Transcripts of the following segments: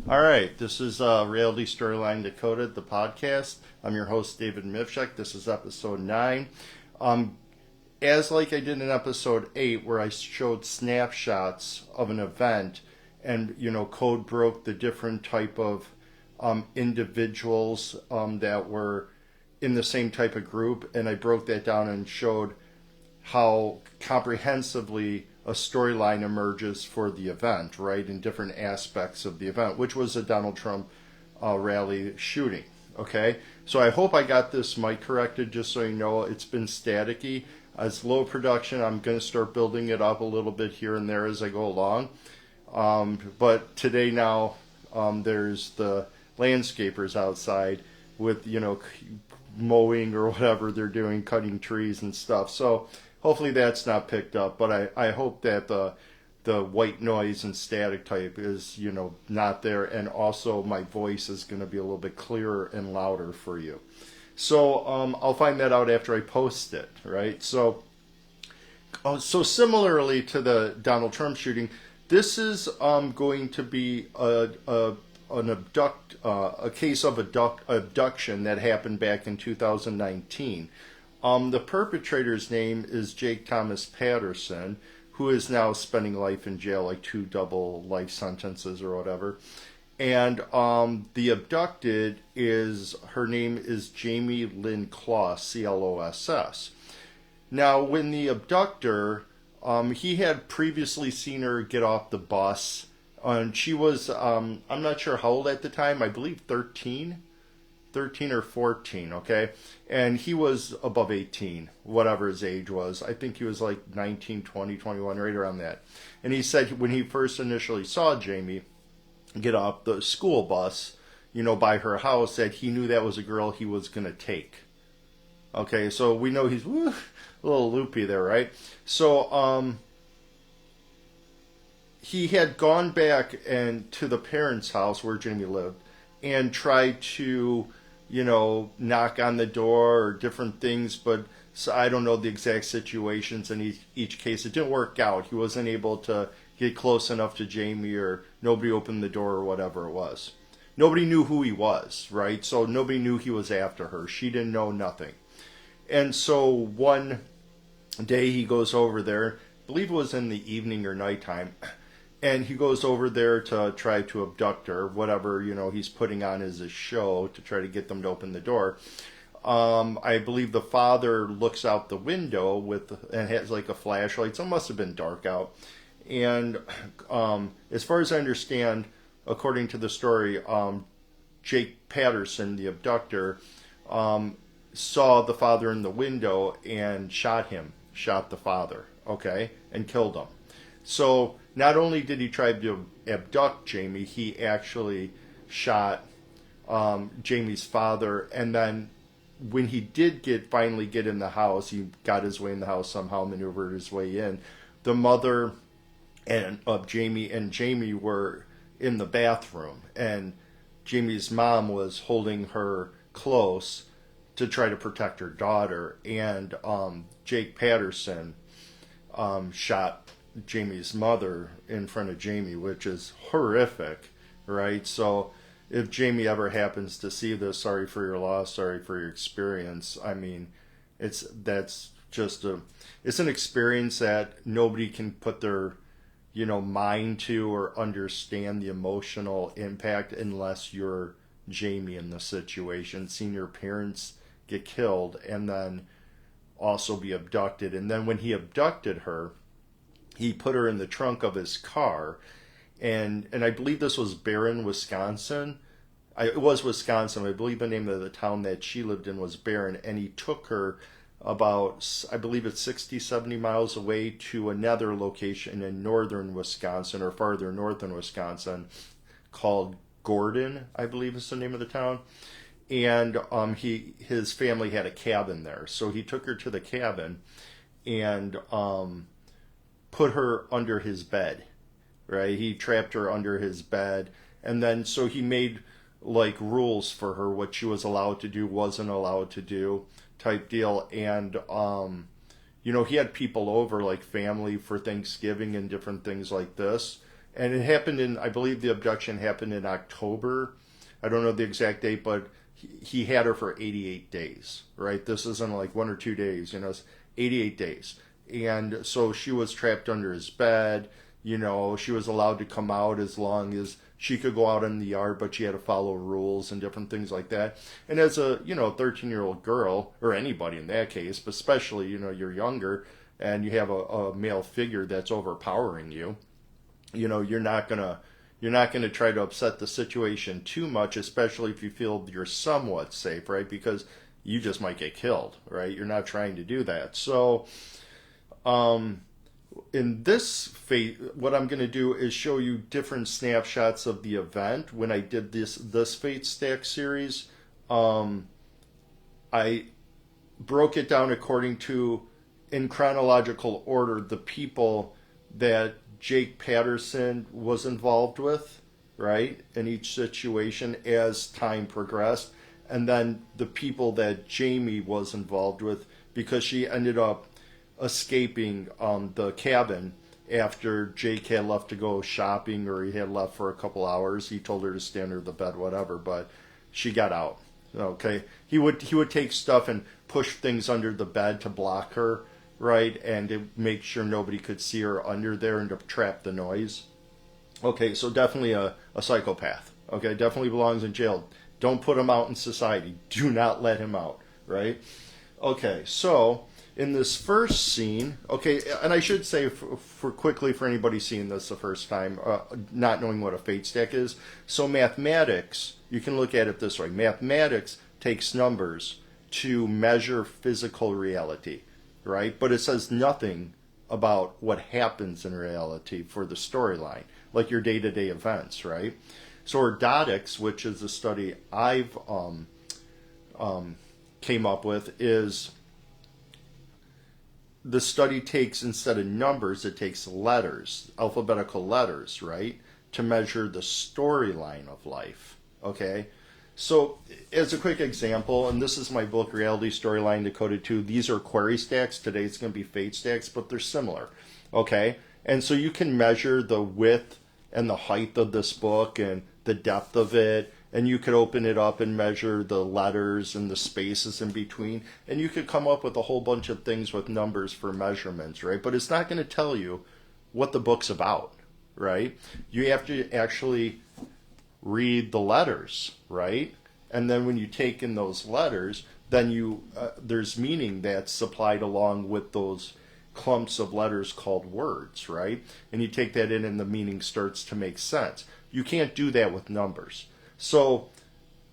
All right, this is Reality Storyline Decoded, the podcast. I'm your host, David Mivshek. This is episode 9. As like I did in episode 8, where I showed snapshots of an event and, code broke the different type of individuals that were in the same type of group, and I broke that down and showed how comprehensively a storyline emerges for the event, right, in different aspects of the event, which was a Donald Trump rally shooting. Okay, so I hope I got this mic corrected, just so you know it's been staticky. It's low production. I'm going to start building it up a little bit here and there as I go along. But today now, there's the landscapers outside with, mowing or whatever they're doing, cutting trees and stuff. So hopefully that's not picked up, but I hope that the white noise and static type is, not there, and also my voice is going to be a little bit clearer and louder for you. So I'll find that out after I post it, right? So similarly to the Donald Trump shooting, this is going to be a case of abduction that happened back in 2019. The perpetrator's name is Jake Thomas Patterson, who is now spending life in jail, like 2 double life sentences or whatever. And the abducted her name is Jayme Closs, Closs. Now, when the abductor, he had previously seen her get off the bus, and she was, I'm not sure how old at the time, I believe 13 or 14, okay? And he was above 18, whatever his age was. I think he was like 19, 20, 21, right around that. And he said when he first initially saw Jayme get off the school bus, by her house, that he knew that was a girl he was going to take. Okay, so we know he's a little loopy there, right? So he had gone back and to the parents' house where Jayme lived and tried to, knock on the door or different things, but so I don't know the exact situations in each case. It didn't work out. He wasn't able to get close enough to Jayme, or nobody opened the door or whatever it was. Nobody knew who he was, right? So nobody knew he was after her. She didn't know nothing. And so one day he goes over there, I believe it was in the evening or nighttime, and he goes over there to try to abduct her, whatever, he's putting on as a show to try to get them to open the door. I believe the father looks out the window and has like a flashlight, so it must have been dark out. And as far as I understand, according to the story, Jake Patterson, the abductor, saw the father in the window and shot the father, okay, and killed him. So not only did he try to abduct Jayme, he actually shot Jayme's father. And then when he did finally get in the house, he got his way in the house somehow, maneuvered his way in. The mother of Jayme and Jayme were in the bathroom, and Jayme's mom was holding her close to try to protect her daughter. And Jake Patterson shot Jayme's mother in front of Jayme, which is horrific, right? So if Jayme ever happens to see this, sorry for your loss, sorry for your experience. I mean, it's an experience that nobody can put their mind to or understand the emotional impact unless you're Jayme in the situation, seeing your parents get killed and then also be abducted. And then when he abducted her, he put her in the trunk of his car, and I believe this was Barron, Wisconsin. It was Wisconsin. I believe the name of the town that she lived in was Barron, and he took her about, I believe it's 60, 70 miles away to another location in northern Wisconsin, or farther north in Wisconsin, called Gordon, I believe is the name of the town. And his family had a cabin there, so he took her to the cabin and put her under his bed, right? He trapped her under his bed, and then so he made like rules for her, what she was allowed to do, wasn't allowed to do, type deal. And he had people over, like family, for Thanksgiving and different things like this. And it happened in, I believe the abduction happened in October. I don't know the exact date, but he had her for 88 days, right? This isn't like 1 or 2 days, it's 88 days. And so she was trapped under his bed. She was allowed to come out as long as she could go out in the yard, but she had to follow rules and different things like that. And as a, 13-year-old girl, or anybody in that case, but especially, you're younger and you have a male figure that's overpowering you, you're not gonna try to upset the situation too much, especially if you feel you're somewhat safe, right? Because you just might get killed, right? You're not trying to do that. So, in this fate, what I'm going to do is show you different snapshots of the event. When I did this Fate Stack series, I broke it down according to, in chronological order, the people that Jake Patterson was involved with, right, in each situation as time progressed, and then the people that Jayme was involved with, because she ended up escaping the cabin after Jake had left to go shopping, or he had left for a couple hours. He told her to stay under the bed, whatever, but she got out. Okay, he would take stuff and push things under the bed to block her, right, and to make sure nobody could see her under there and to trap the noise. Okay, so definitely a psychopath. Okay, definitely belongs in jail. Don't put him out in society. Do not let him out, right? Okay, so in this first scene, okay, and I should say for quickly for anybody seeing this the first time, not knowing what a fate stack is, so mathematics, you can look at it this way. Mathematics takes numbers to measure physical reality, right? But it says nothing about what happens in reality for the storyline, like your day-to-day events, right? So ordotics, which is a study I've came up with, is the study takes, instead of numbers, it takes letters, alphabetical letters, right, to measure the storyline of life, okay? So as a quick example, and this is my book, Reality Storyline Decoded 2, these are query stacks. Today it's going to be fate stacks, but they're similar, okay? And so you can measure the width and the height of this book and the depth of it, and you could open it up and measure the letters and the spaces in between, and you could come up with a whole bunch of things with numbers for measurements, right? But it's not going to tell you what the book's about, right? You have to actually read the letters, right? And then when you take in those letters, then there's meaning that's supplied along with those clumps of letters called words, right? And you take that in and the meaning starts to make sense. You can't do that with numbers. So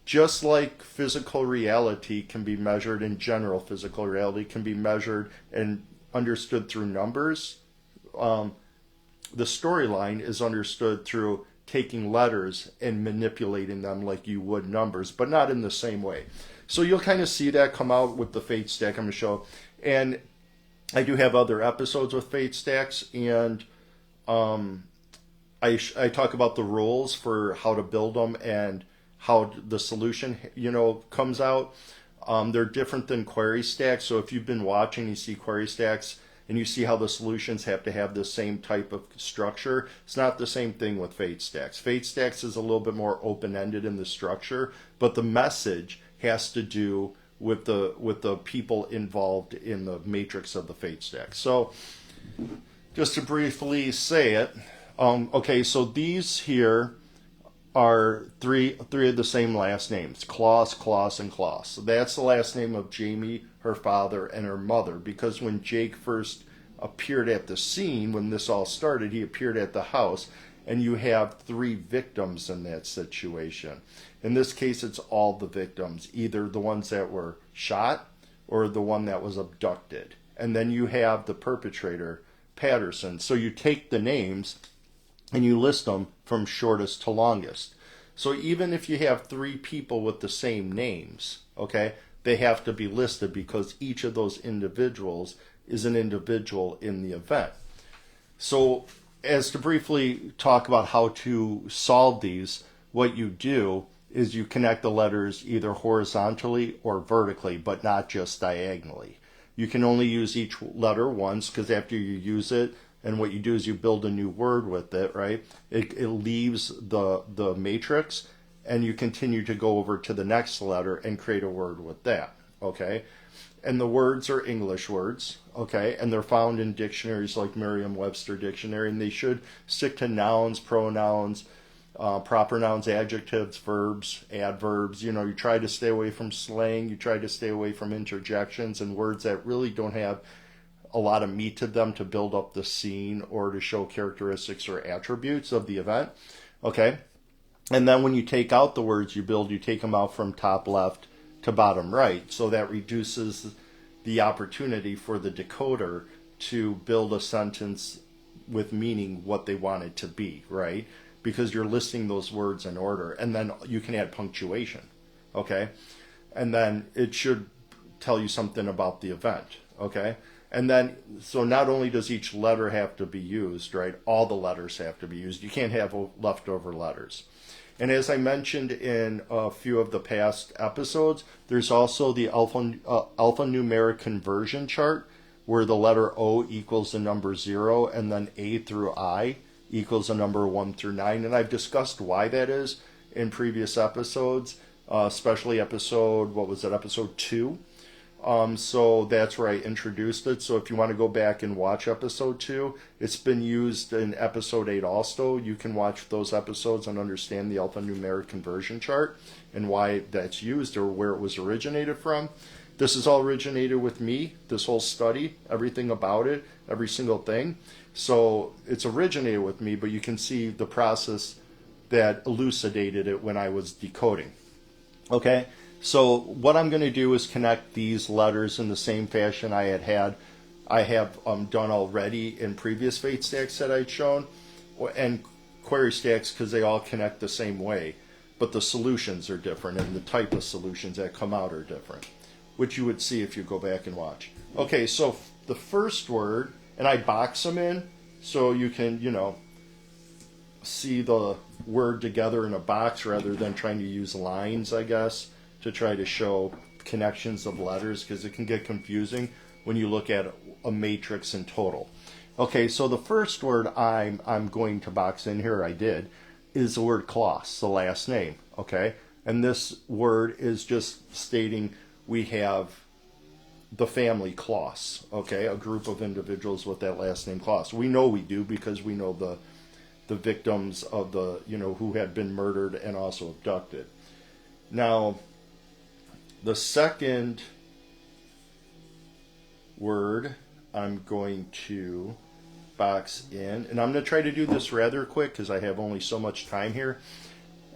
just like physical reality can be measured in general, physical reality can be measured and understood through numbers, the storyline is understood through taking letters and manipulating them like you would numbers, but not in the same way. So you'll kind of see that come out with the fate stack I'm going to show. And I do have other episodes with fate stacks, and I talk about the rules for how to build them and how the solution, comes out. They're different than query stacks. So if you've been watching, you see query stacks and you see how the solutions have to have the same type of structure. It's not the same thing with fate stacks. Fate stacks is a little bit more open-ended in the structure, but the message has to do with the people involved in the matrix of the fate stack. So just to briefly say it, okay, so these here are three of the same last names, Closs, Closs, and Closs. So that's the last name of Jayme, her father, and her mother, because when Jake first appeared at the scene, when this all started, he appeared at the house, and you have 3 victims in that situation. In this case, it's all the victims, either the ones that were shot or the one that was abducted. And then you have the perpetrator, Patterson. So you take the names and you list them from shortest to longest. So even if you have 3 people with the same names, okay, they have to be listed because each of those individuals is an individual in the event. So as to briefly talk about how to solve these, what you do is you connect the letters either horizontally or vertically, but not just diagonally. You can only use each letter once, because after you use it and what you do is you build a new word with it, right? It leaves the matrix, and you continue to go over to the next letter and create a word with that, okay? And the words are English words, okay? And they're found in dictionaries like Merriam-Webster Dictionary, and they should stick to nouns, pronouns, proper nouns, adjectives, verbs, adverbs. You know, you try to stay away from slang, you try to stay away from interjections and words that really don't have a lot of meat to them to build up the scene or to show characteristics or attributes of the event, okay? And then when you take out the words you build, you take them out from top left to bottom right. So that reduces the opportunity for the decoder to build a sentence with meaning what they want it to be, right? Because you're listing those words in order. And then you can add punctuation, okay? And then it should tell you something about the event, okay? And then, so not only does each letter have to be used, right? All the letters have to be used. You can't have leftover letters. And as I mentioned in a few of the past episodes, there's also the alphanumeric conversion chart, where the letter O equals the number 0, and then A through I equals the number 1 through 9. And I've discussed why that is in previous episodes, especially episode 2. So that's where I introduced it. So if you want to go back and watch episode 2, it's been used in episode 8 also. You can watch those episodes and understand the alphanumeric conversion chart and why that's used or where it was originated from. This is all originated with me, this whole study, everything about it, every single thing. So it's originated with me, but you can see the process that elucidated it when I was decoding. Okay? So what I'm going to do is connect these letters in the same fashion I have done already in previous fate stacks that I'd shown, and query stacks, because they all connect the same way, but the solutions are different and the type of solutions that come out are different, which you would see if you go back and watch. Okay, so the first word, and I box them in so you can, see the word together in a box rather than trying to use lines, I guess, to try to show connections of letters, because it can get confusing when you look at a matrix in total. Okay, so the first word I'm going to box in here, is the word Closs, the last name, okay? And this word is just stating we have the family Closs, okay? A group of individuals with that last name Closs. We know we do because we know the victims of the, who had been murdered and also abducted. Now, the second word I'm going to box in, and I'm going to try to do this rather quick because I have only so much time here,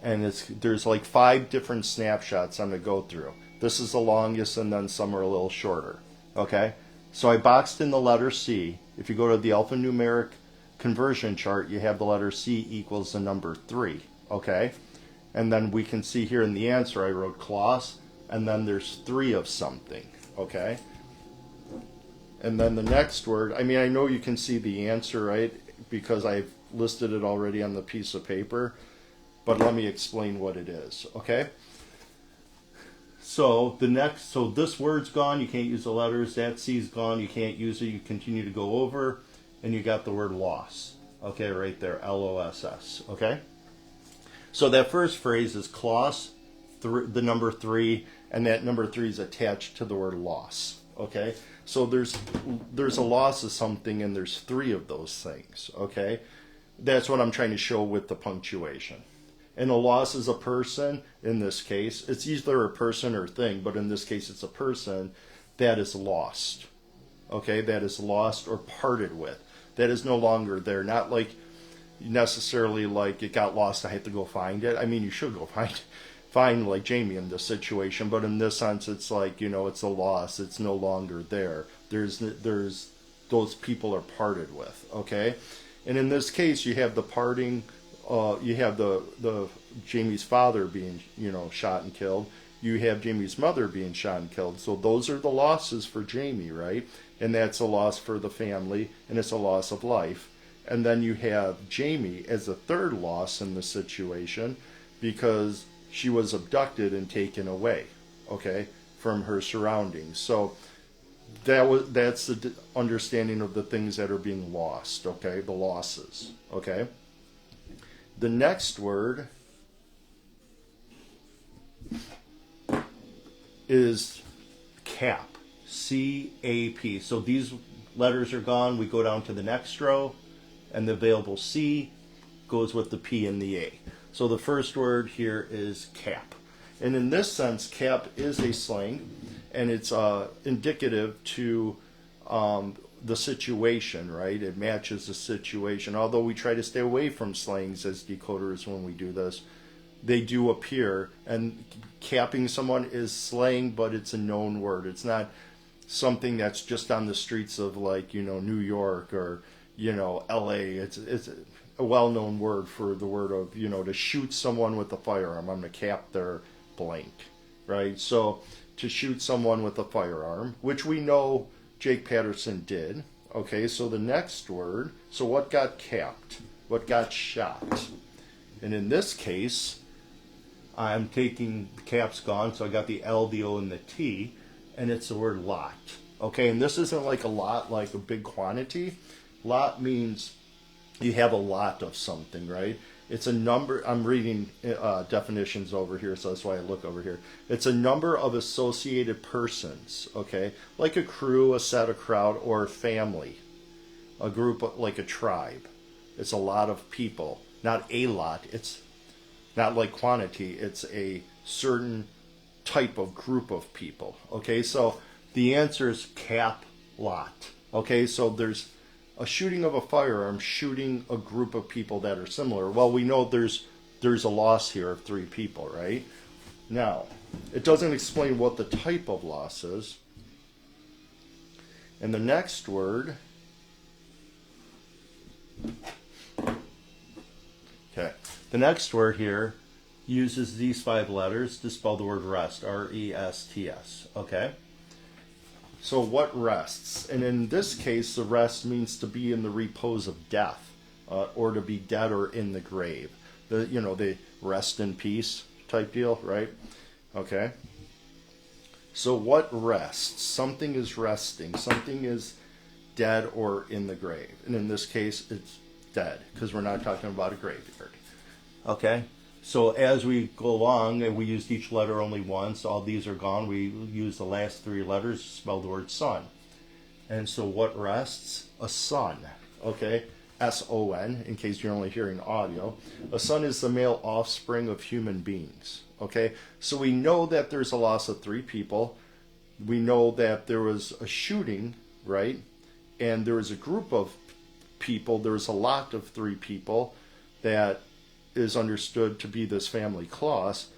and there's like 5 different snapshots I'm going to go through. This is the longest, and then some are a little shorter. Okay, so I boxed in the letter C. If you go to the alphanumeric conversion chart, you have the letter C equals the number 3. Okay, and then we can see here in the answer I wrote Closs, and then there's 3 of something, okay? And then the next word, I know you can see the answer, right? Because I've listed it already on the piece of paper, but let me explain what it is, okay? So this word's gone, you can't use the letters, that C's gone, you can't use it, you continue to go over, and you got the word loss, okay, right there, L-O-S-S, okay? So that first phrase is Closs, the number 3, and that number 3 is attached to the word loss, okay? So there's a loss of something, and there's 3 of those things, okay? That's what I'm trying to show with the punctuation. And a loss is a person, in this case. It's either a person or thing, but in this case it's a person that is lost, okay? That is lost or parted with. That is no longer there. Not like necessarily like it got lost, I have to go find it. You should go find like Jayme in this situation, but in this sense it's like, it's a loss, it's no longer there. There's those people are parted with, okay? And in this case you have the parting, you have the Jayme's father being, shot and killed. You have Jayme's mother being shot and killed. So those are the losses for Jayme, right? And that's a loss for the family, and it's a loss of life. And then you have Jayme as a third loss in the situation, because she was abducted and taken away, okay, from her surroundings. So That's the understanding of the things that are being lost, okay? The losses, okay? The next word is cap, C-A-P. So these letters are gone. We go down to the next row, and the available C goes with the P and the A. So the first word here is cap. And in this sense, cap is a slang, and it's indicative to the situation, right? It matches the situation. Although we try to stay away from slangs as decoders when we do this, they do appear. And capping someone is slang, but it's a known word. It's not something that's just on the streets of, like, New York or, L.A. It's a well-known word for the word of, to shoot someone with a firearm. I'm going to cap their blank, right? So to shoot someone with a firearm, which we know Jake Patterson did. Okay, so the next word, so what got capped? What got shot? And in this case, I'm taking the cap's gone, so I got the L, the O, and the T, and it's the word lot. Okay, and this isn't like a lot, like a big quantity. Lot means you have a lot of something, right? It's a number. I'm reading definitions over here, so that's why I look over here. It's a number of associated persons, okay? Like a crew, a set, a crowd, or a family. A group, like a tribe. It's a lot of people. Not a lot. It's not like quantity. It's a certain type of group of people, okay? So the answer is cap lot, okay? So there's a shooting of a firearm, shooting a group of people that are similar. Well, we know there's a loss here of 3 people, right? Now, it doesn't explain what the type of loss is. And the next word, okay, the next word here uses these 5 letters to spell the word rest, R-E-S-T-S, okay? So what rests? And in this case, the rest means to be in the repose of death, or to be dead or in the grave. The rest in peace type deal, right? Okay. So what rests? Something is resting. Something is dead or in the grave. And in this case, it's dead, because we're not talking about a graveyard. Okay. So as we go along, and we used each letter only once, all these are gone, we use the last 3 letters to spell the word sun. And so what rests? A son, okay? S-O-N, in case you're only hearing audio. A son is the male offspring of human beings, okay? So we know that there's a loss of 3 people. We know that there was a shooting, right? And there was a group of people, there was a lot of 3 people that is understood to be this family Closs,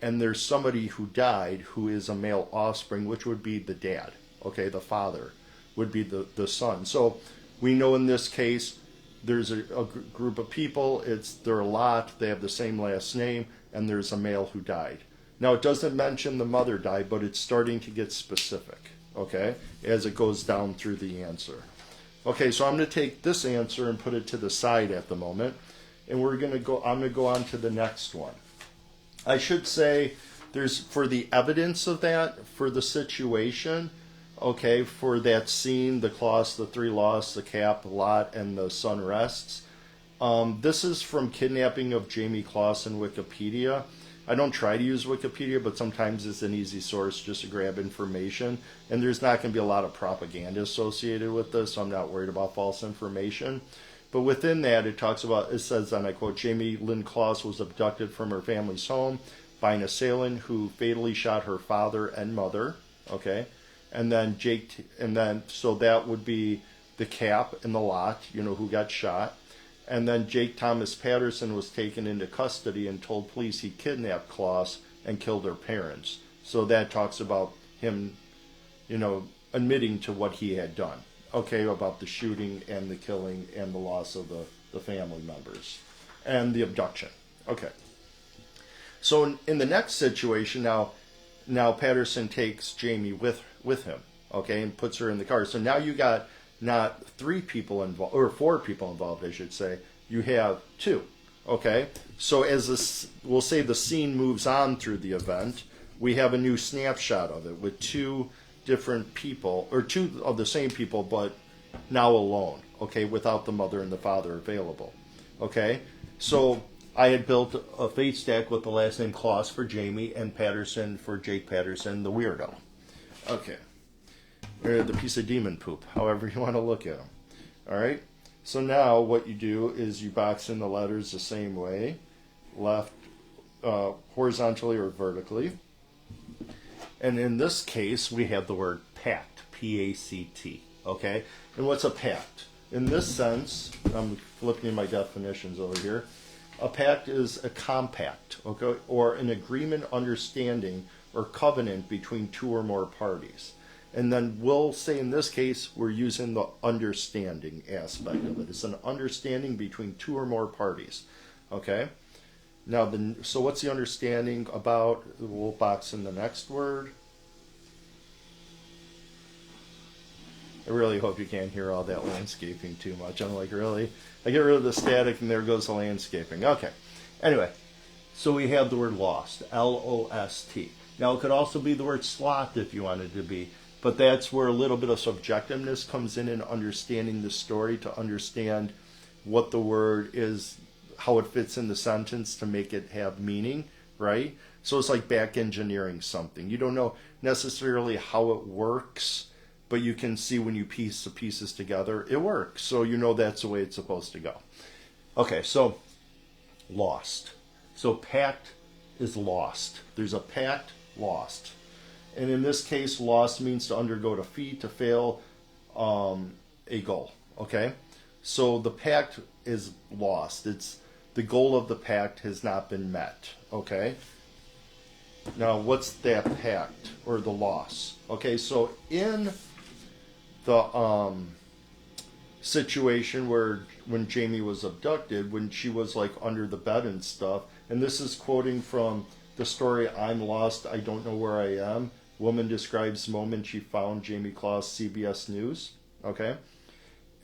and there's somebody who died who is a male offspring, which would be the dad, okay, the father would be the son. So we know in this case there's a group of people, they're a lot, they have the same last name, and there's a male who died. Now it doesn't mention the mother died, but it's starting to get specific, okay, as it goes down through the answer. Okay, so I'm going to take this answer and put it to the side at the moment. And I'm going to go on to the next one. I should say there's, for the evidence of that, for the situation, okay, for that scene, the Closs, the 3 loss, the cap, lot, and the sun rests. This is from Kidnapping of Jayme Closs in Wikipedia. I don't try to use Wikipedia, but sometimes it's an easy source just to grab information. And there's not going to be a lot of propaganda associated with this, so I'm not worried about false information. But within that, it talks about, it says, and I quote, Jayme Lynn Closs was abducted from her family's home by an assailant who fatally shot her father and mother, okay? And then so that would be the cap and the lot, who got shot. And then Jake Thomas Patterson was taken into custody and told police he kidnapped Closs and killed her parents. So that talks about him, admitting to what he had done. Okay, about the shooting and the killing and the loss of the family members and the abduction. Okay. So in the next situation, now Patterson takes Jayme with him, okay, and puts her in the car. So now you got not 3 people involved, or 4 people involved, I should say. You have 2, okay? So as we'll say the scene moves on through the event, we have a new snapshot of it with 2 different people, or two of the same people, but now alone, okay, without the mother and the father available, okay? So I had built a fate stack with the last name Closs for Jayme and Patterson for Jake Patterson, the weirdo. Okay. Or the piece of demon poop, however you want to look at them. All right? So now what you do is you box in the letters the same way, left horizontally or vertically. And in this case, we have the word pact, P-A-C-T, okay? And what's a pact? In this sense, I'm flipping my definitions over here. A pact is a compact, okay, or an agreement, understanding, or covenant between two or more parties. And then we'll say in this case, we're using the understanding aspect of it. It's an understanding between two or more parties, okay? Now, so what's the understanding about? We'll box in the next word. I really hope you can't hear all that landscaping too much. I'm like, really? I get rid of the static and there goes the landscaping. Okay. Anyway, so we have the word lost, L-O-S-T. Now, it could also be the word sloth if you wanted to be, but that's where a little bit of subjectiveness comes in understanding the story, to understand what the word is, how it fits in the sentence to make it have meaning, right? So it's like back engineering something. You don't know necessarily how it works, but you can see when you piece the pieces together, it works. So you know that's the way it's supposed to go. Okay, so lost. So pact is lost. There's a pact, lost. And in this case, lost means to undergo defeat, to fail a goal, okay? So the pact is lost. It's the goal of the pact has not been met, okay? Now, what's that pact or the loss? Okay, so in the situation where when Jayme was abducted, when she was like under the bed and stuff, and this is quoting from the story I'm Lost, I Don't Know Where I Am. Woman describes moment she found Jayme Closs, CBS News, okay?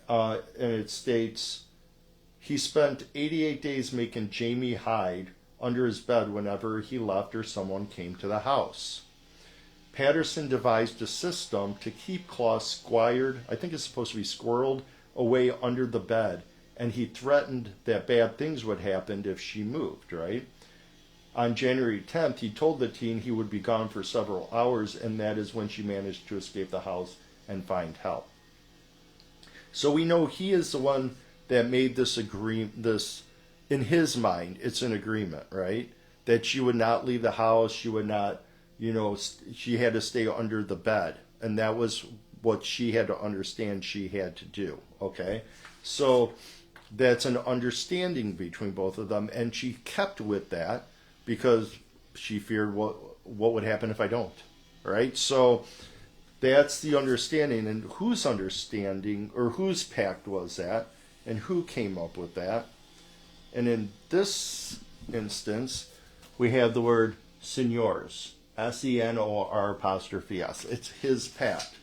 And it states, he spent 88 days making Jayme hide under his bed whenever he left or someone came to the house. Patterson devised a system to keep Closs squired, I think it's supposed to be squirreled, away under the bed, and he threatened that bad things would happen if she moved, right? On January 10th, he told the teen he would be gone for several hours, and that is when she managed to escape the house and find help. So we know he is the one that made this agreement, in his mind, it's an agreement, right? That she would not leave the house, she would not, she had to stay under the bed. And that was what she had to understand she had to do, okay? So that's an understanding between both of them, and she kept with that because she feared what would happen if I don't, right? So that's the understanding, and whose understanding or whose pact was that, and who came up with that? And in this instance, we have the word señors, S-E-N-O-R''S. It's his pact.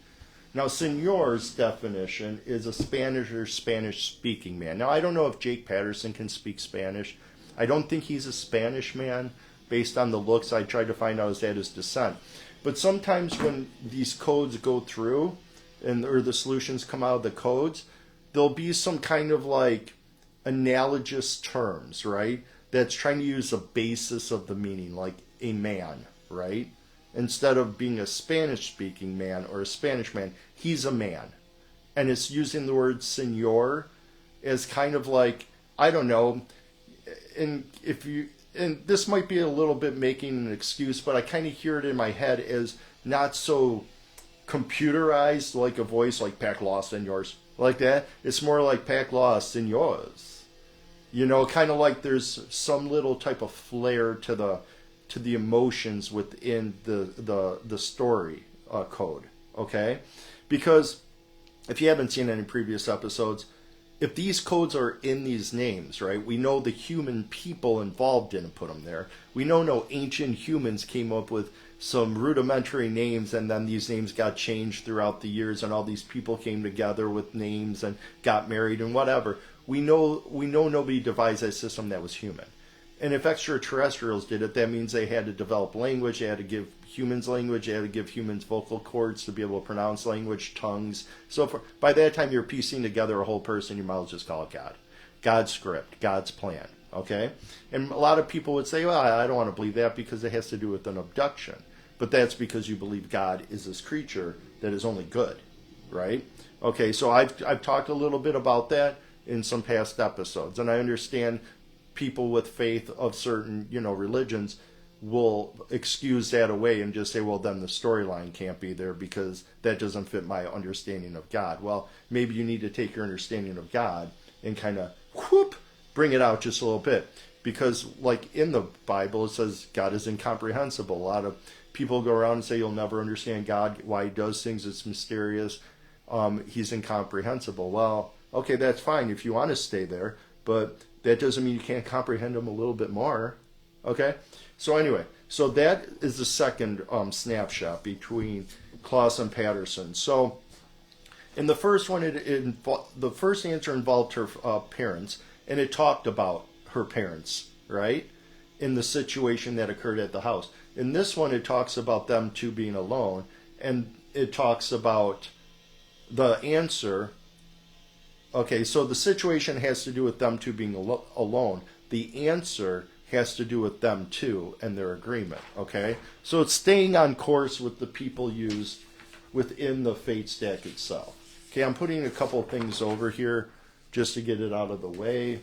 Now, señor's definition is a Spanish or Spanish-speaking man. Now, I don't know if Jake Patterson can speak Spanish. I don't think he's a Spanish man. Based on the looks, I tried to find out his descent. But sometimes when these codes go through, or the solutions come out of the codes, there'll be some kind of like analogous terms, right? That's trying to use the basis of the meaning, like a man, right? Instead of being a Spanish-speaking man or a Spanish man, he's a man. And it's using the word señor as kind of like, I don't know, and this might be a little bit making an excuse, but I kind of hear it in my head as not so computerized, like a voice like Pack Lost and yours, like that. It's more like Pack Lost and yours. Kind of like there's some little type of flair to the emotions within the story code, okay? Because if you haven't seen any previous episodes, if these codes are in these names, right, we know the human people involved didn't put them there. We know no ancient humans came up with some rudimentary names, and then these names got changed throughout the years, and all these people came together with names and got married and whatever. We know nobody devised a system that was human. And if extraterrestrials did it, that means they had to develop language, they had to give humans language, they had to give humans vocal cords to be able to pronounce language, tongues. So by that time you're piecing together a whole person, you might as well just call it God. God's script, God's plan. Okay? And a lot of people would say, well, I don't want to believe that because it has to do with an abduction. But that's because you believe God is this creature that is only good, right? Okay, so I've talked a little bit about that in some past episodes, and I understand people with faith of certain, religions will excuse that away and just say, well, then the storyline can't be there because that doesn't fit my understanding of God. Well, maybe you need to take your understanding of God and kind of bring it out just a little bit, because like in the Bible it says God is incomprehensible. A lot of people go around and say you'll never understand God, why he does things, it's mysterious, he's incomprehensible. Well, okay, that's fine if you want to stay there, but that doesn't mean you can't comprehend him a little bit more. Okay? So anyway, so that is the second snapshot between Closs and Patterson. So in the first one, the first answer involved her parents, and it talked about her parents, right? In the situation that occurred at the house. In this one, it talks about them two being alone, and it talks about the answer. Okay, so the situation has to do with them two being alone. The answer has to do with them two and their agreement, okay? So it's staying on course with the people used within the fate stack itself. Okay, I'm putting a couple things over here just to get it out of the way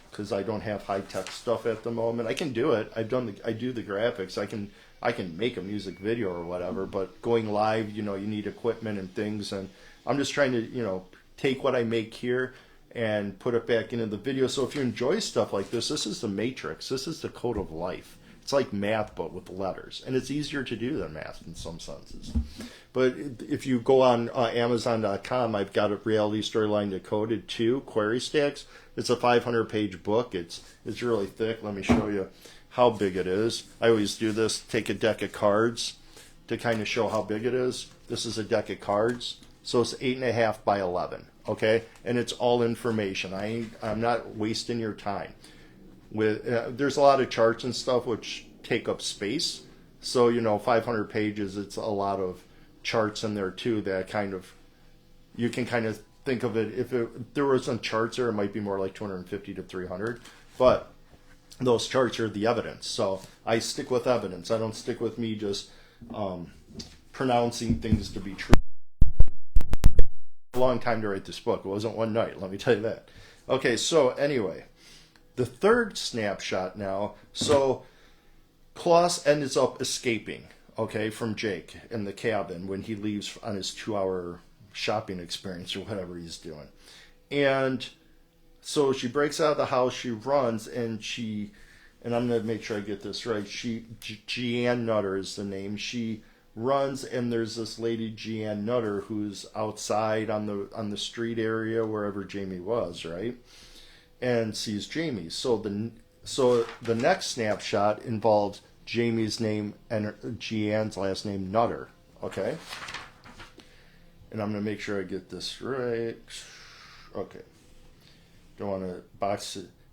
because I don't have high-tech stuff at the moment. I can do it. I do the graphics. I can make a music video or whatever, but going live, you need equipment and things, and I'm just trying to, take what I make here and put it back into the video. So if you enjoy stuff like this is the matrix. This is the code of life. It's like math, but with letters. And it's easier to do than math in some senses. But if you go on Amazon.com, I've got a Reality Storyline Decoded 2 query stacks. It's a 500-page book. It's really thick. Let me show you how big it is. I always do this. Take a deck of cards to kind of show how big it is. This is a deck of cards. So it's 8.5 by 11, okay? And it's all information. I'm not wasting your time. There's a lot of charts and stuff which take up space. So, 500 pages, it's a lot of charts in there too that you can kind of think of it, if there were some charts there, it might be more like 250 to 300. But those charts are the evidence. So I stick with evidence. I don't stick with me just pronouncing things to be true. A long time to write this book. It wasn't one night, let me tell you that. Okay, so anyway, the third snapshot now. So Closs ends up escaping, okay, from Jake in the cabin when he leaves on his 2-hour shopping experience or whatever he's doing. And so she breaks out of the house, she runs, and I'm going to make sure I get this right. Jeanne Nutter is the name. She runs, and there's this lady Jeanne Nutter who's outside on the street area wherever Jayme was, right? And sees Jayme. So the next snapshot involves Jayme's name and Jeanne's last name, Nutter. Okay? And I'm going to make sure I get this right. Okay. Don't want to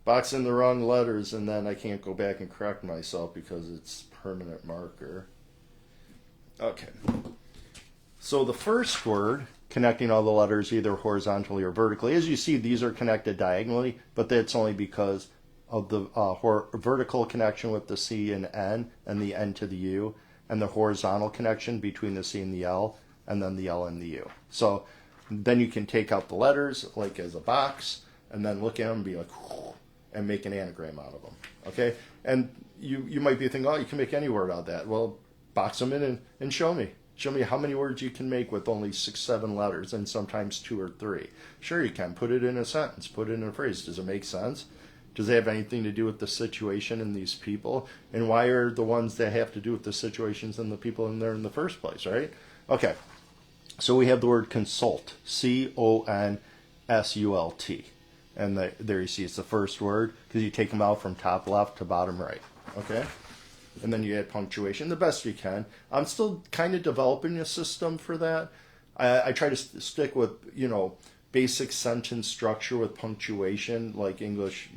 box in the wrong letters and then I can't go back and correct myself because it's permanent marker. Okay. So the first word, connecting all the letters either horizontally or vertically. As you see, these are connected diagonally, but that's only because of the vertical connection with the C and N and the N to the U, and the horizontal connection between the C and the L, and then the L and the U. So then you can take out the letters like as a box, and then look at them and be like, and make an anagram out of them. Okay? And you might be thinking, oh, you can make any word out of that. Well, box them in and show me. Show me how many words you can make with only 6, 7 letters, and sometimes 2 or 3. Sure, you can. Put it in a sentence. Put it in a phrase. Does it make sense? Does it have anything to do with the situation and these people? And why are the ones that have to do with the situations and the people in there in the first place, right? Okay. So we have the word consult. CONSULT. And there you see it's the first word because you take them out from top left to bottom right. Okay? And then you add punctuation the best you can. I'm still kind of developing a system for that. I try to stick with, basic sentence structure with punctuation, like English,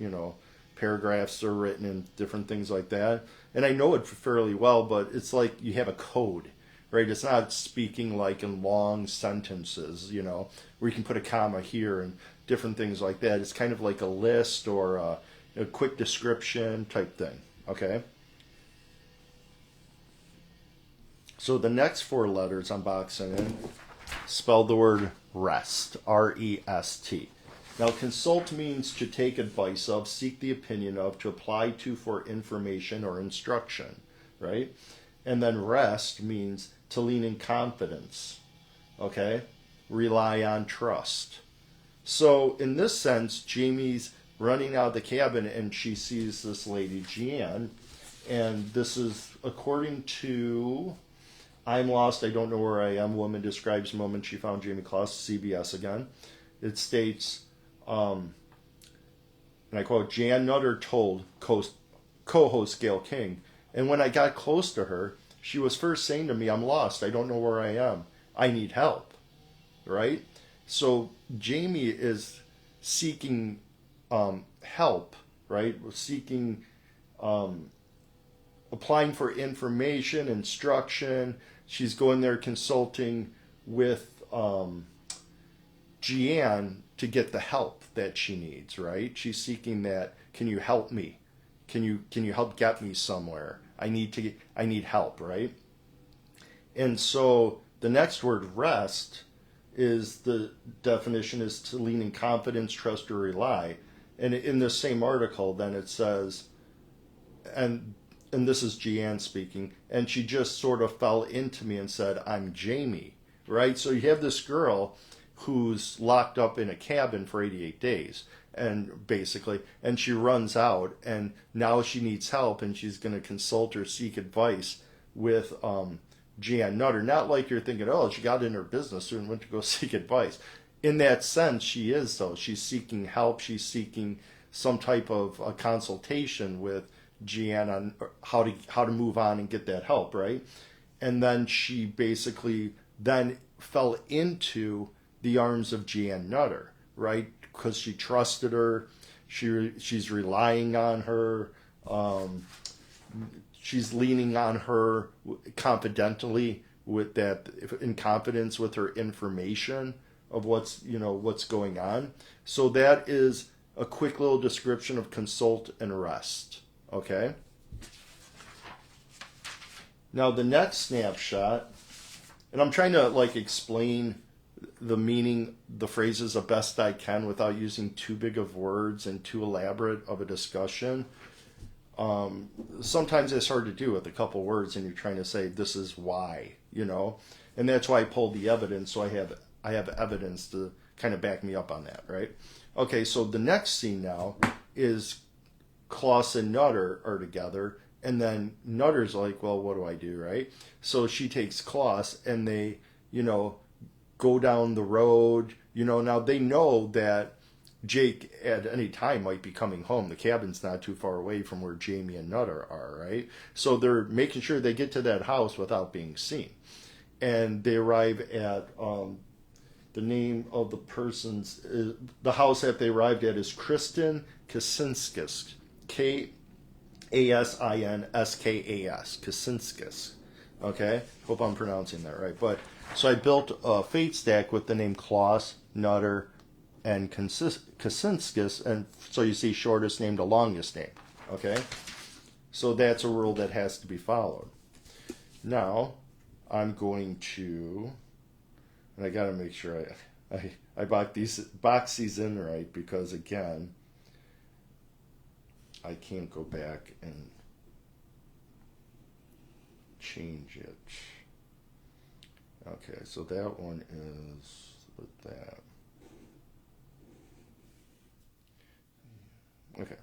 paragraphs are written and different things like that. And I know it fairly well, but it's like you have a code, right? It's not speaking like in long sentences, where you can put a comma here and different things like that. It's kind of like a list or a quick description type thing, okay? So the next four letters I'm boxing in spell the word rest, R-E-S-T. Now, consult means to take advice of, seek the opinion of, to apply to for information or instruction, right? And then rest means to lean in confidence, okay? Rely on trust. So in this sense, Jayme's running out of the cabin and she sees this lady, Jan, and this is according to I'm lost, I don't know where I am. Woman describes moment she found Jayme Closs, CBS again. It states, and I quote, Jan Nutter told co-host Gail King, and when I got close to her, she was first saying to me, I'm lost, I don't know where I am. I need help, right? So Jayme is seeking help, right? Seeking, applying for information, instruction. She's going there consulting with Gian to get the help that she needs, right? She's seeking that, can you help me? Can you help get me somewhere? I need help, right? And so the next word, rest, is the definition is to lean in confidence, trust, or rely. And in the same article, then it says, and this is Gian speaking, and she just sort of fell into me and said, I'm Jayme, right? So you have this girl who's locked up in a cabin for 88 days, and basically, and she runs out, and now she needs help, and she's going to consult or seek advice with Jan Nutter. Not like you're thinking, oh, she got in her business and went to go seek advice. In that sense, she is, though. She's seeking help. She's seeking some type of a consultation with Gian on how to move on and get that help, right? And then she basically then fell into the arms of Jan Nutter, right? Because she trusted her, she's relying on her, she's leaning on her confidentally with that, in confidence with her information of what's going on. So that is a quick little description of consult and rest. Okay. Now the next snapshot, and I'm trying to explain the meaning, the phrases the best I can without using too big of words and too elaborate of a discussion. Sometimes it's hard to do with a couple words and you're trying to say this is why, and that's why I pulled the evidence. So I have evidence to kind of back me up on that, right? Okay, so the next scene now is Closs and Nutter are together, and then Nutter's like, well, what do I do, right? So she takes Closs, and they, go down the road. Now they know that Jake at any time might be coming home. The cabin's not too far away from where Jayme and Nutter are, right? So they're making sure they get to that house without being seen. And they arrive at, the name of the person's, the house that they arrived at is Kristen Kasinskis. K-A-S-I-N-S-K-A-S, Kasinskis. Okay? Hope I'm pronouncing that right. But so I built a fate stack with the name Closs, Nutter, and Kasinskis, and so you see shortest name to longest name. Okay? So that's a rule that has to be followed. Now, I'm going to, and I got to make sure I box these in right, because again, I can't go back and change it. Okay, so that one is with that. Okay.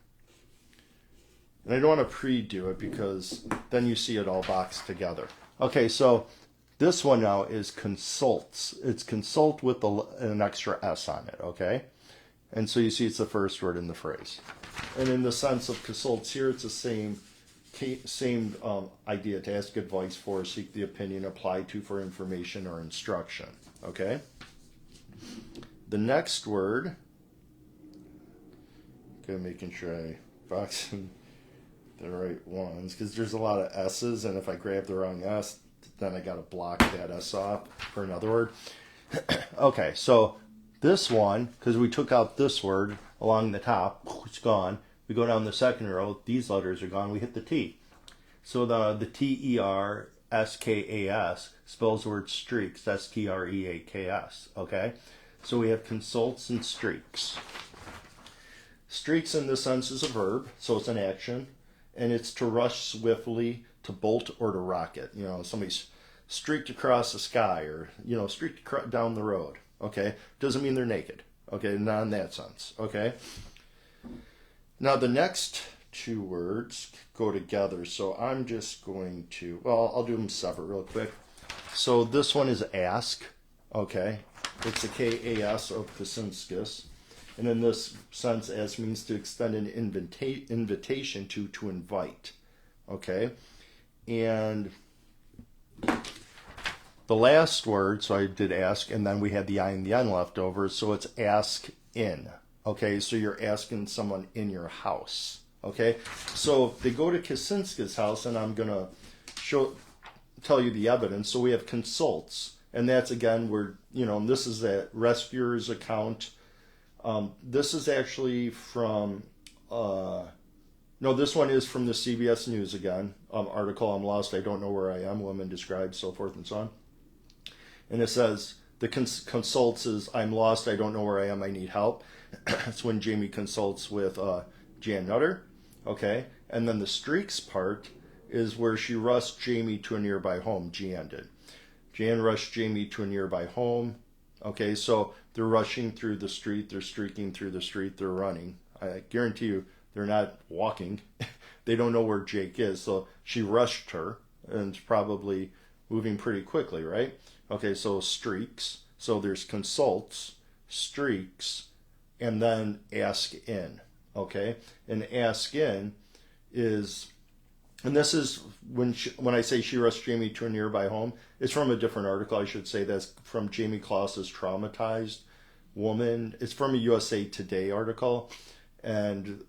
And I don't want to pre-do it because then you see it all boxed together. Okay, so this one now is consults. It's consult with an extra S on it, okay? And so you see it's the first word in the phrase. And in the sense of consults here, it's the same idea, to ask advice for, seek the opinion, apply to for information or instruction. Okay? The next word, okay, making sure I boxing the right ones, because there's a lot of S's, and if I grab the wrong S, then I got to block that S off for another word. Okay, so this one, because we took out this word along the top, it's gone. We go down the second row, these letters are gone, we hit the T. So the T-E-R-S-K-A-S spells the word streaks, S-T-R-E-A-K-S, okay? So we have consults and streaks. Streaks in this sense is a verb, so it's an action, and it's to rush swiftly, to bolt, or to rocket. You know, somebody's streaked across the sky, or, you know, streaked down the road, okay? Doesn't mean they're naked, okay? Not in that sense, okay? Now the next two words go together, so I'm just going to, well, I'll do them separate real quick. So this one is ask, okay? It's the K-A-S of Kasinskis. And in this sense, ask means to extend an invitation to invite, okay? And the last word, so I did ask, and then we had the I and the N left over, so it's ask in, okay? So you're asking someone in your house, okay? So they go to Kasinski's house, and I'm going to tell you the evidence. So we have consults, and that's, again, where, you know, this is a rescuer's account. This is actually from, no, this one is from the CBS News again, article, I'm lost, I don't know where I am, woman described, so forth and so on. And it says, the consults is, I'm lost, I don't know where I am, I need help. It's when Jayme consults with Jan Nutter, okay? And then the streaks part is where she rushed Jayme to a nearby home, Jan did. Jan rushed Jayme to a nearby home. Okay, so they're rushing through the street, they're streaking through the street, they're running. I guarantee you they're not walking. They don't know where Jake is, so she rushed her, and it's probably moving pretty quickly, right? Okay, so streaks. So there's consults, streaks, and then ask in, okay? And ask in is, and this is when I say she rushed Jayme to a nearby home, it's from a different article, I should say. That's from Jayme Closs's Traumatized Woman. It's from a USA Today article. And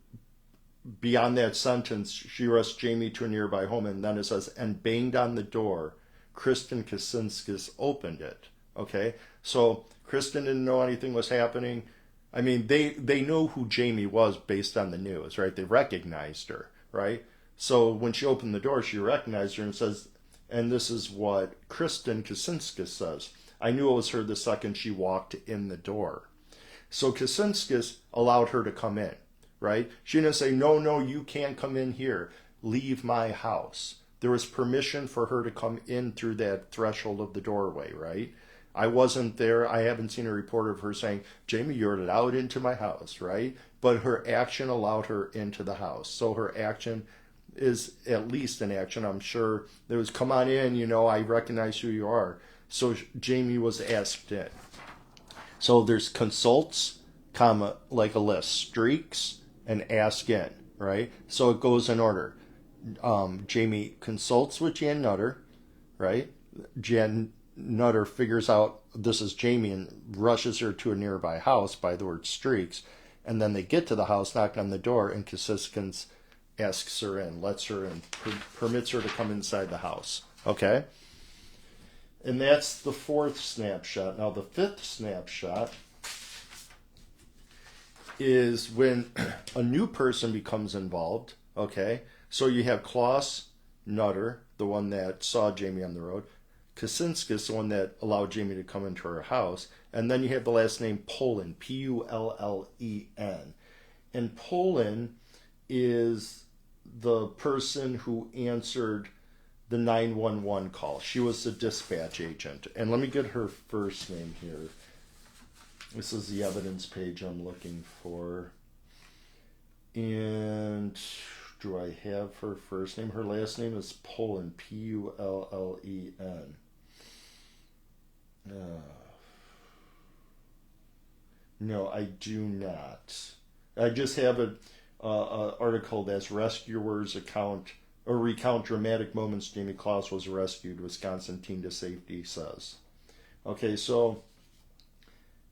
beyond that sentence, she rushed Jayme to a nearby home, and then it says, and banged on the door. Kristen Kasinskis opened it. Okay? So Kristen didn't know anything was happening. I mean, they knew who Jayme was based on the news, right? They recognized her, right? So when she opened the door, she recognized her and says, and this is what Kristen Kasinskis says, I knew it was her the second she walked in the door. So Kasinskis allowed her to come in, right? She didn't say, no, you can't come in here. Leave my house. There was permission for her to come in through that threshold of the doorway, right? I wasn't there. I haven't seen a report of her saying, Jayme, you're allowed into my house, right? But her action allowed her into the house. So her action is at least an action. I'm sure there was, come on in, you know, I recognize who you are. So Jayme was asked in. So there's consults, comma, like a list, streaks, and ask in, right? So it goes in order. Jayme consults with Jan Nutter, right? Jan Nutter figures out this is Jayme and rushes her to a nearby house by the word streaks. And then they get to the house, knock on the door, and Kasinskis asks her in, lets her in, permits her to come inside the house. Okay? And that's the fourth snapshot. Now the fifth snapshot is when a new person becomes involved. Okay? So you have Closs, Nutter, the one that saw Jayme on the road, Kasinskis, the one that allowed Jayme to come into her house, and then you have the last name Polen, P-U-L-L-E-N. And Polen is the person who answered the 911 call. She was the dispatch agent. And let me get her first name here. This is the evidence page I'm looking for. And do I have her first name? Her last name is Polen, P-U-L-L-E-N. No, I do not. I just have a article that's Rescuers Account or Recount Dramatic Moments Jayme Closs was rescued, Wisconsin Teen to Safety says. Okay, so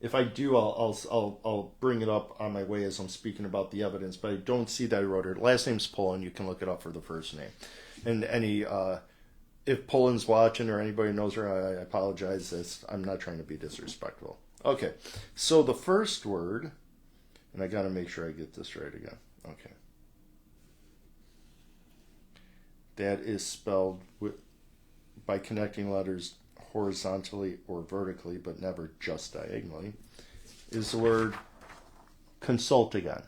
If I do, I'll bring it up on my way as I'm speaking about the evidence. But I don't see that I wrote her last name's Poland. You can look it up for the first name. And if Poland's watching or anybody knows her, I apologize. I'm not trying to be disrespectful. Okay, so the first word, and I got to make sure I get this right again. Okay, that is spelled by connecting letters horizontally or vertically, but never just diagonally, is the word consult again.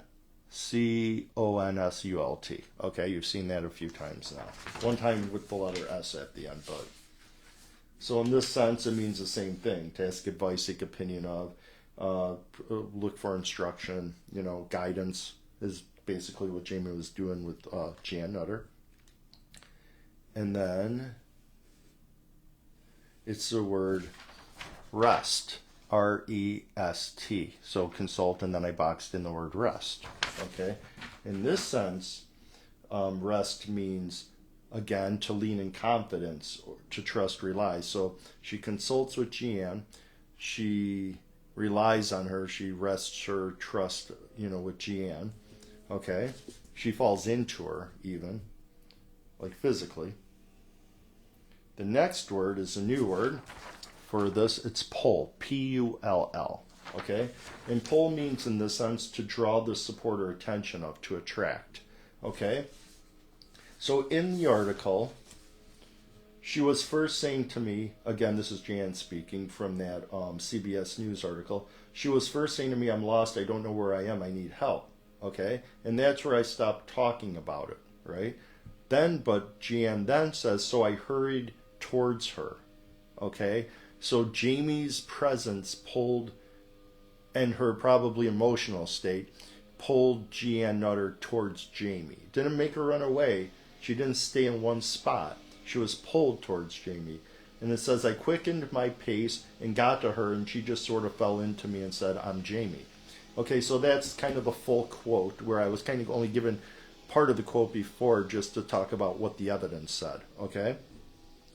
Consult. Okay, you've seen that a few times now. One time with the letter S at the end, but so in this sense, it means the same thing: to ask advice, seek opinion of, look for instruction. Guidance is basically what Jayme was doing with Jan Nutter. And then it's the word rest, R-E-S-T. So consult, and then I boxed in the word rest. Okay? In this sense, rest means, again, to lean in confidence, or to trust, rely. So she consults with Jan. She relies on her. She rests her trust, with Jan. Okay? She falls into her, even, like physically. The next word is a new word for this. It's pull, P-U-L-L, okay? And pull means, in this sense, to draw the support or attention of, to attract, okay? So in the article, she was first saying to me, again, this is Jan speaking from that CBS News article, she was first saying to me, I'm lost, I don't know where I am, I need help, okay? And that's where I stopped talking about it, right? But Jan then says, so I hurried towards her, okay? So Jayme's presence pulled, and her probably emotional state, pulled Jan Nutter towards Jayme. Didn't make her run away. She didn't stay in one spot. She was pulled towards Jayme. And it says, I quickened my pace and got to her, and she just sort of fell into me and said, I'm Jayme. Okay, so that's kind of the full quote, where I was kind of only given part of the quote before just to talk about what the evidence said, okay?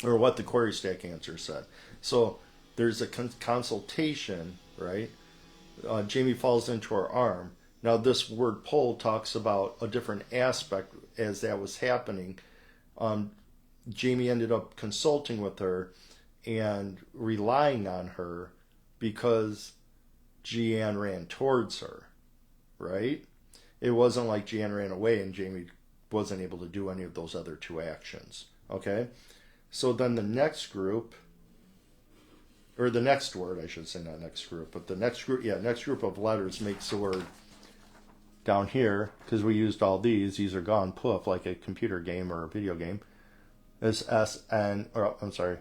Or what the query stack answer said. So there's a consultation, right? Jayme falls into her arm. Now this word pull talks about a different aspect as that was happening. Jayme ended up consulting with her and relying on her because Jan ran towards her, right? It wasn't like Jan ran away and Jayme wasn't able to do any of those other two actions, okay? So then the next group, or the next word, I should say, not next group, but the next group, next group of letters makes the word down here, because we used all these are gone, poof, like a computer game or a video game, is S-N, or I'm sorry,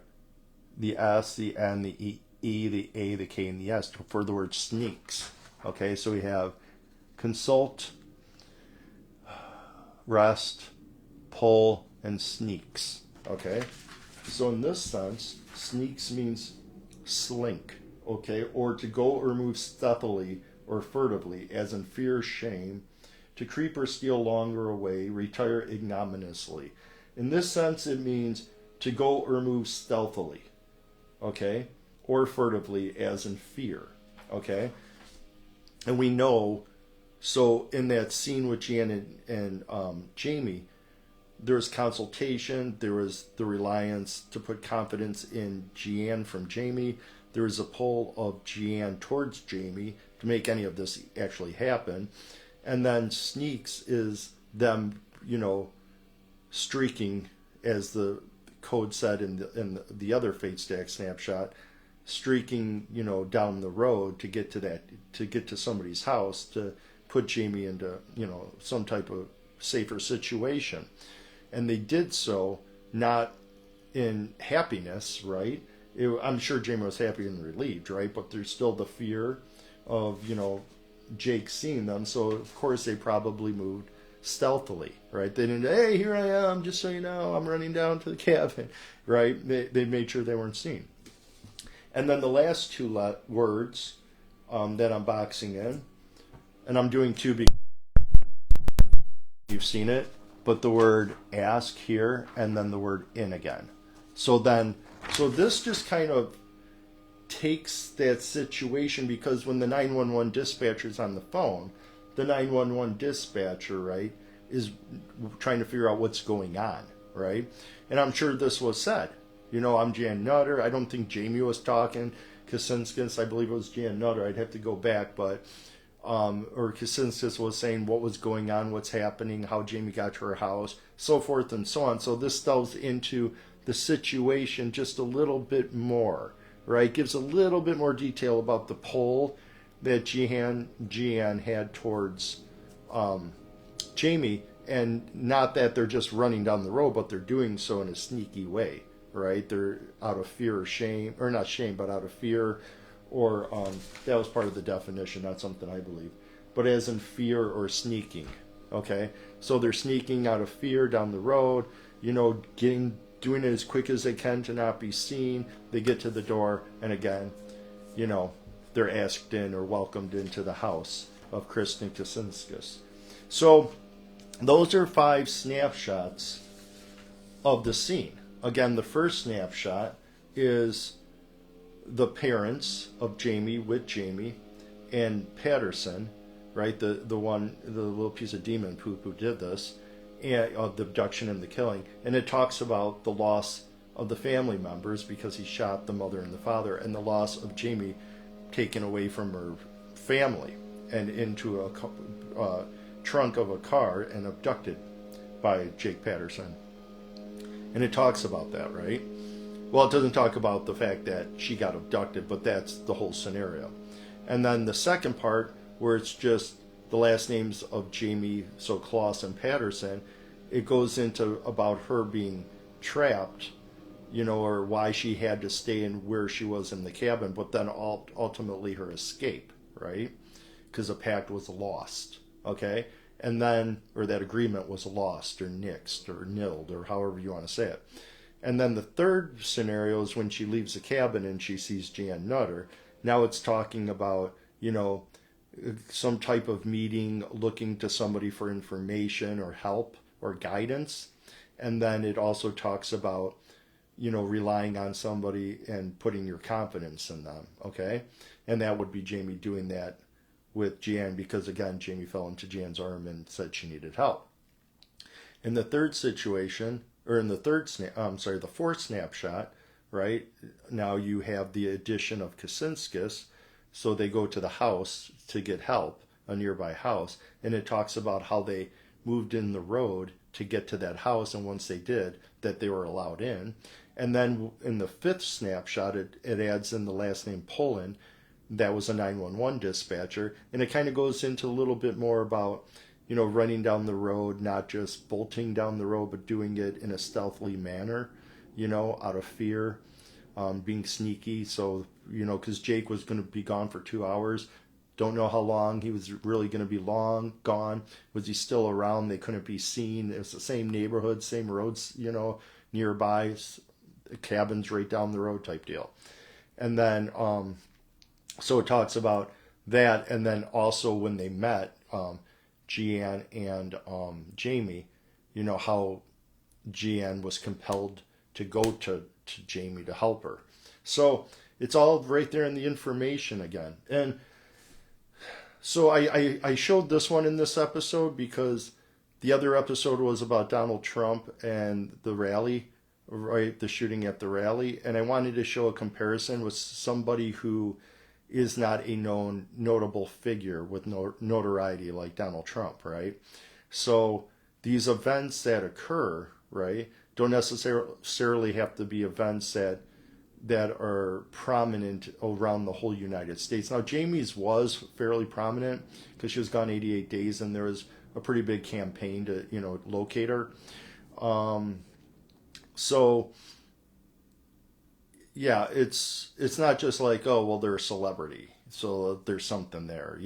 the S, the N, the E, the A, the K, and the S for the word sneaks. Okay, so we have consult, rest, pull, and sneaks. Okay? So in this sense, sneaks means slink, okay, or to go or move stealthily or furtively, as in fear, shame, to creep or steal longer away, retire ignominiously. In this sense, it means to go or move stealthily, okay, or furtively, as in fear, okay? And we know, so in that scene with Jan and Jayme, there was consultation, there was the reliance to put confidence in Jan from Jayme, there was a pull of Jan towards Jayme to make any of this actually happen, and then sneaks is them, streaking, as the code said in the other Fate Stack snapshot, streaking, down the road to get to somebody's house to put Jayme into, some type of safer situation. And they did so not in happiness, right? I'm sure Jayme was happy and relieved, right? But there's still the fear of, Jake seeing them. So, of course, they probably moved stealthily, right? They didn't, hey, here I am, just so you know, I'm running down to the cabin, right? They made sure they weren't seen. And then the last two words that I'm boxing in, and I'm doing two because you've seen it, but the word ask here, and then the word in again. So this just kind of takes that situation, because when the 911 dispatcher's on the phone, the 911 dispatcher, right, is trying to figure out what's going on, right? And I'm sure this was said. I'm Jan Nutter. I don't think Jayme was talking. Kaczynskis, I believe it was Jan Nutter. I'd have to go back, but or Kaczynskis was saying what was going on, what's happening, how Jayme got to her house, so forth and so on. So this delves into the situation just a little bit more, right? Gives a little bit more detail about the pull that Gian had towards Jayme, and not that they're just running down the road, but they're doing so in a sneaky way, right? They're out of fear or shame, or not shame, but out of fear, or that was part of the definition, not something I believe, but as in fear or sneaking, okay? So they're sneaking out of fear down the road, doing it as quick as they can to not be seen. They get to the door, and again, they're asked in or welcomed into the house of Kristen Kaczynskis. So those are 5 snapshots of the scene. Again, the first snapshot is the parents of Jayme with Jayme and Patterson, right? The little piece of demon poop who did this, and the abduction and the killing. And it talks about the loss of the family members because he shot the mother and the father, and the loss of Jayme taken away from her family and into a trunk of a car and abducted by Jake Patterson. And it talks about that, right? Well, it doesn't talk about the fact that she got abducted, but that's the whole scenario. And then the second part, where it's just the last names of Jayme, so Closs and Patterson, it goes into about her being trapped, or why she had to stay in where she was in the cabin, but then ultimately her escape, right? Because the pact was lost, okay? And then, or that agreement was lost or nixed or nilled or however you want to say it. And then the third scenario is when she leaves the cabin and she sees Jan Nutter. Now it's talking about, some type of meeting, looking to somebody for information or help or guidance. And then it also talks about, relying on somebody and putting your confidence in them, okay? And that would be Jayme doing that with Jan, because again, Jayme fell into Jan's arm and said she needed help. In the third situation, or in the fourth snapshot, right? Now you have the addition of Kaczynskis, so they go to the house to get help, a nearby house, and it talks about how they moved in the road to get to that house, and once they did, that they were allowed in. And then in the fifth snapshot, it adds in the last name Poland. That was a 911 dispatcher, and it kind of goes into a little bit more about, running down the road, not just bolting down the road, but doing it in a stealthy manner, out of fear, being sneaky. So, because Jake was going to be gone for 2 hours. Don't know how long he was really going to be gone. Was he still around? They couldn't be seen. It was the same neighborhood, same roads, nearby, cabins right down the road type deal. And then, so it talks about that. And then also when they met, Gian and Jayme, how Gian was compelled to go to Jayme to help her. So it's all right there in the information again. And so I showed this one in this episode because the other episode was about Donald Trump and the rally, right? The shooting at the rally. And I wanted to show a comparison with somebody who is not a notable figure with notoriety like Donald Trump, right? So these events that occur, right, don't necessarily have to be events that are prominent around the whole United States. Now, Jayme's was fairly prominent because she was gone 88 days, and there was a pretty big campaign to, locate her. So yeah, it's not just like, oh, well, they're a celebrity, so there's something there.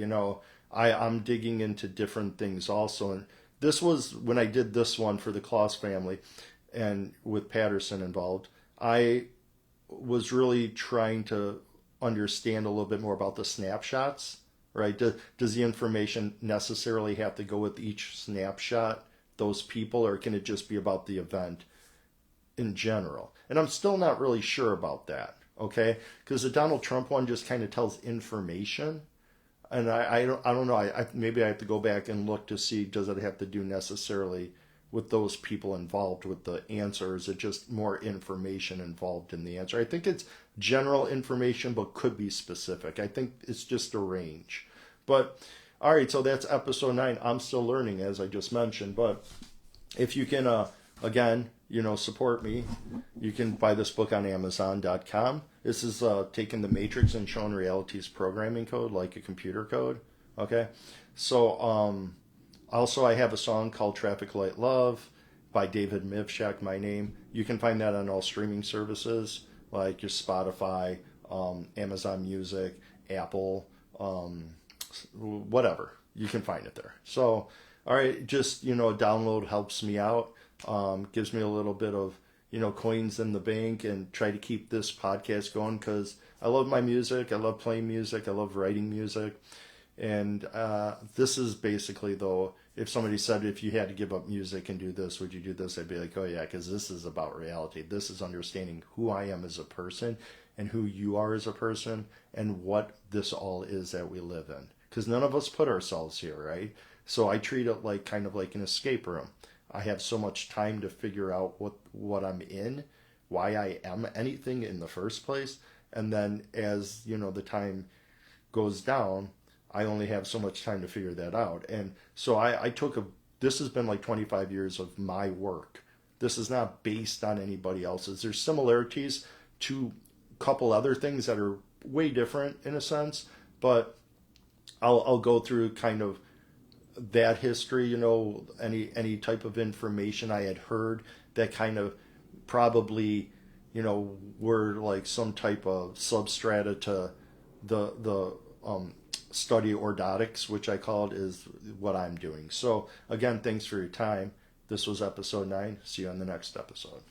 I'm digging into different things also. And this was, when I did this one for the Closs family and with Patterson involved, I was really trying to understand a little bit more about the snapshots, right? Does the information necessarily have to go with each snapshot, those people, or can it just be about the event in general? And I'm still not really sure about that, Okay, because the Donald Trump one just kind of tells information, and I don't know. Maybe I have to go back and look to see, does it have to do necessarily with those people involved with the answer? Or is it just more information involved in the answer? I think it's general information, but could be specific. I think it's just a range. But all right, so that's episode 9. I'm still learning, as I just mentioned, but if you can, again, support me, you can buy this book on Amazon.com. This is taking the Matrix and showing reality's programming code like a computer code. Okay, so also I have a song called Traffic Light Love by David Mivshek, my name. You can find that on all streaming services like your Spotify, Amazon Music, Apple, whatever. You can find it there. So, all right, just, a download helps me out, gives me a little bit of, coins in the bank, and try to keep this podcast going because I love my music. I love playing music. I love writing music. And this is basically, though, if somebody said, if you had to give up music and do this, would you do this? I'd be like, oh, yeah, because this is about reality. This is understanding who I am as a person and who you are as a person and what this all is that we live in. Because none of us put ourselves here, right? So I treat it like kind of like an escape room. I have so much time to figure out what I'm in, why I am anything in the first place. And then as, the time goes down, I only have so much time to figure that out. And so this has been like 25 years of my work. This is not based on anybody else's. There's similarities to a couple other things that are way different in a sense, but I'll go through kind of that history, any type of information I had heard that kind of probably, were like some type of substrata to the study ordotics, which I called, is what I'm doing. So again, thanks for your time. This was episode 9. See you on the next episode.